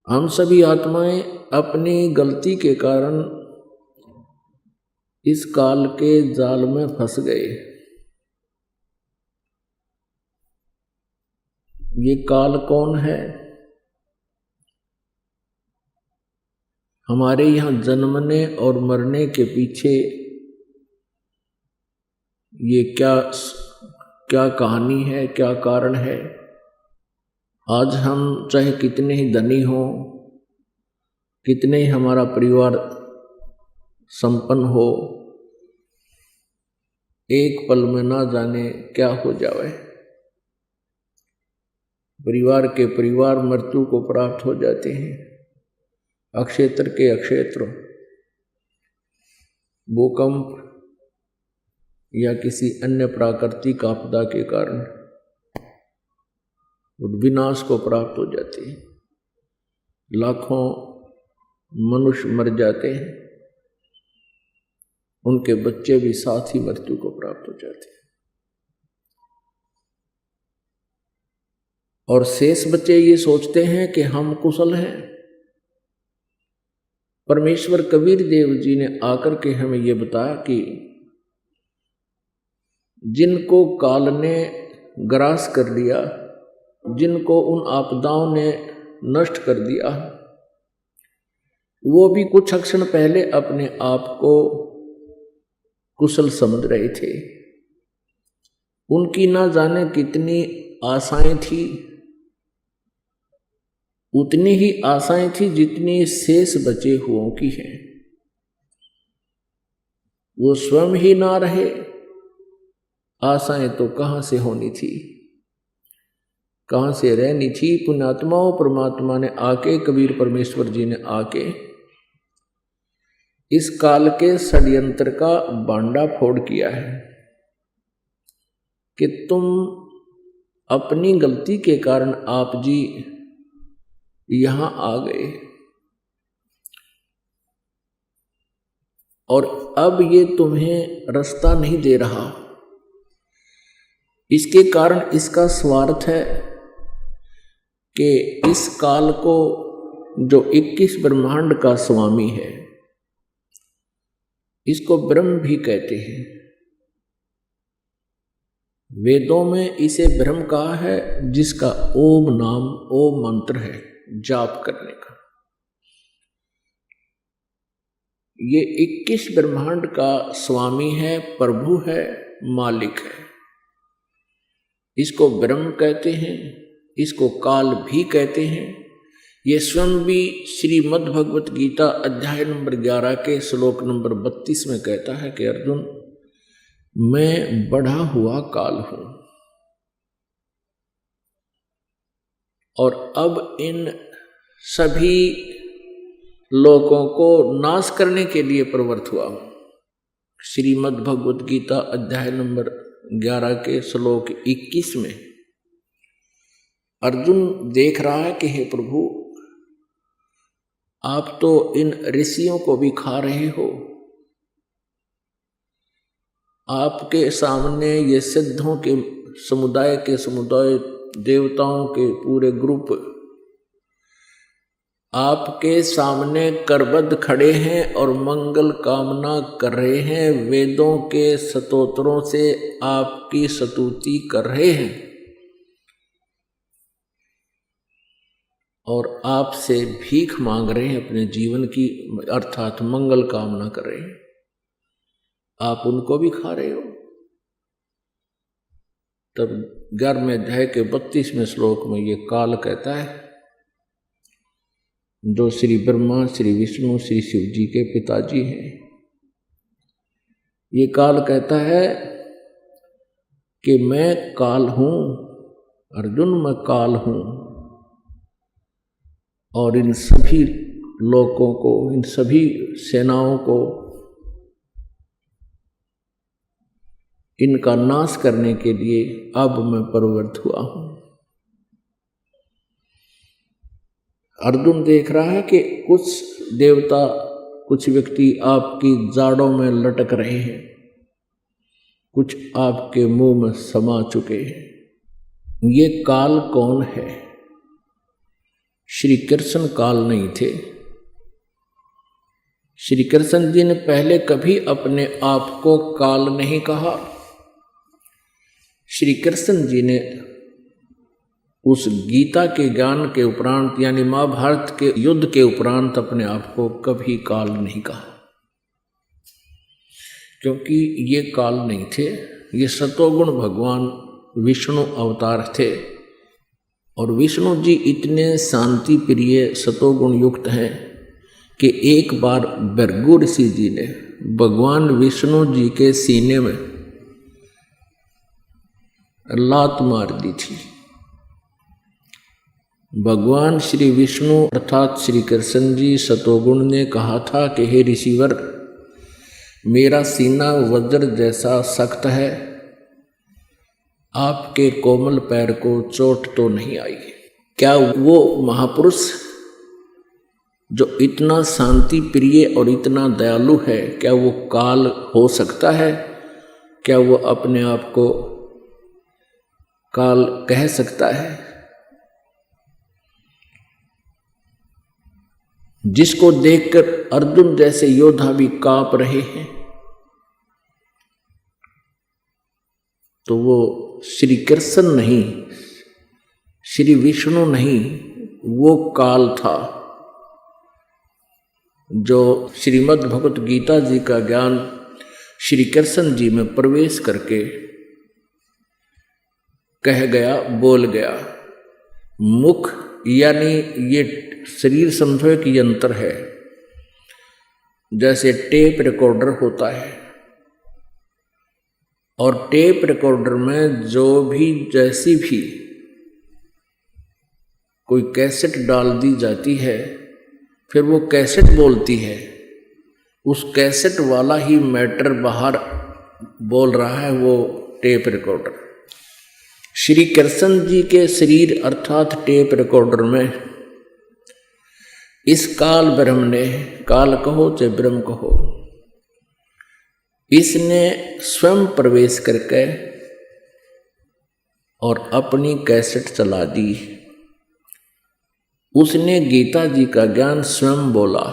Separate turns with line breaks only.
हम सभी आत्माएं अपनी गलती के कारण इस काल के जाल में फंस गए। ये काल कौन है? हमारे यहाँ जन्मने और मरने के पीछे ये क्या कहानी है, क्या कारण है? आज हम चाहे कितने ही धनी हो, कितने ही हमारा परिवार संपन्न हो, एक पल में ना जाने क्या हो जावे। परिवार के परिवार मृत्यु को प्राप्त हो जाते हैं। अक्षेत्र के अक्षेत्र भूकंप या किसी अन्य प्राकृतिक आपदा के कारण विनाश को प्राप्त हो जाती है। लाखों मनुष्य मर जाते हैं, उनके बच्चे भी साथ ही मृत्यु को प्राप्त हो जाते हैं। और शेष बच्चे ये सोचते हैं कि हम कुशल हैं। परमेश्वर कबीर देव जी ने आकर के हमें ये बताया कि जिनको काल ने ग्रास कर लिया, जिनको उन आपदाओं ने नष्ट कर दिया, वो भी कुछ क्षण पहले अपने आप को कुशल समझ रहे थे। उनकी ना जाने कितनी आशाएं थी, उतनी ही आशाएं थी जितनी शेष बचे हुओं की हैं। वो स्वयं ही ना रहे, आशाएं तो कहां से होनी थी, कहां से रहनी थी। पुण्यात्माओं परमात्मा ने आके, कबीर परमेश्वर जी ने आके इस काल के षड्यंत्र का बांडा फोड़ किया है कि तुम अपनी गलती के कारण आप जी यहां आ गए और अब ये तुम्हें रास्ता नहीं दे रहा। इसके कारण इसका स्वार्थ है कि इस काल को जो 21 ब्रह्मांड का स्वामी है, इसको ब्रह्म भी कहते हैं। वेदों में इसे ब्रह्म कहा है, जिसका ओम नाम, ओम मंत्र है जाप करने का। ये 21 ब्रह्मांड का स्वामी है, प्रभु है, मालिक है। इसको ब्रह्म कहते हैं, इसको काल भी कहते हैं। ये स्वयं भी श्रीमद् भगवत गीता अध्याय नंबर 11 के श्लोक नंबर 32 में कहता है कि अर्जुन, मैं बढ़ा हुआ काल हूं और अब इन सभी लोगों को नाश करने के लिए प्रवृत्त हुआ हूं। श्रीमद् भगवत गीता अध्याय नंबर 11 के श्लोक 21 में अर्जुन देख रहा है कि हे प्रभु, आप तो इन ऋषियों को भी खा रहे हो। आपके सामने ये सिद्धों के समुदाय देवताओं के पूरे ग्रुप आपके सामने करबद्ध खड़े हैं और मंगल कामना कर रहे हैं, वेदों के स्तोत्रों से आपकी स्तुति कर रहे हैं और आपसे भीख मांग रहे हैं अपने जीवन की, अर्थात मंगल कामना कर रहे हैं। आप उनको भी खा रहे हो। तब 11वें अध्याय के 32वें श्लोक में ये काल कहता है, जो श्री ब्रह्मा, श्री विष्णु, श्री शिव जी के पिताजी हैं, ये काल कहता है कि मैं काल हूं अर्जुन, मैं काल हूं और इन सभी लोगों को, इन सभी सेनाओं को, इनका नाश करने के लिए अब मैं प्रवृत्त हुआ हूं। अर्जुन देख रहा है कि कुछ देवता, कुछ व्यक्ति आपकी जाड़ों में लटक रहे हैं, कुछ आपके मुंह में समा चुके हैं। ये काल कौन है? श्री कृष्ण काल नहीं थे। श्री कृष्ण जी ने पहले कभी अपने आप को काल नहीं कहा। श्री कृष्ण जी ने उस गीता के ज्ञान के उपरांत यानी महाभारत के युद्ध के उपरांत अपने आप को कभी काल नहीं कहा, क्योंकि ये काल नहीं थे, ये सतोगुण भगवान विष्णु अवतार थे। और विष्णु जी इतने शांति प्रिय सतोगुण युक्त हैं कि एक बार भृगु ऋषि जी ने भगवान विष्णु जी के सीने में लात मार दी थी। भगवान श्री विष्णु अर्थात श्री कृष्ण जी सतोगुण ने कहा था कि हे ऋषिवर, मेरा सीना वज्र जैसा सख्त है, आपके कोमल पैर को चोट तो नहीं आई। क्या वो महापुरुष जो इतना शांति प्रिय और इतना दयालु है, क्या वो काल हो सकता है? क्या वो अपने आप को काल कह सकता है? जिसको देखकर अर्जुन जैसे योद्धा भी कांप रहे हैं, तो वो श्री कृष्ण नहीं, श्री विष्णु नहीं, वो काल था जो श्रीमद् भगवत गीता जी का ज्ञान श्री कृष्ण जी में प्रवेश करके कह गया, बोल गया। मुख यानी ये शरीर समझो एक यंत्र है, जैसे टेप रिकॉर्डर होता है, और टेप रिकॉर्डर में जो भी जैसी भी कोई कैसेट डाल दी जाती है, फिर वो कैसेट बोलती है, उस कैसेट वाला ही मैटर बाहर बोल रहा है, वो टेप रिकॉर्डर। श्री कृष्ण जी के शरीर अर्थात टेप रिकॉर्डर में इस काल ब्रह्म ने, काल कहो चाहे ब्रह्म कहो, इसने स्वयं प्रवेश करके और अपनी कैसेट चला दी। उसने गीता जी का ज्ञान स्वयं बोला।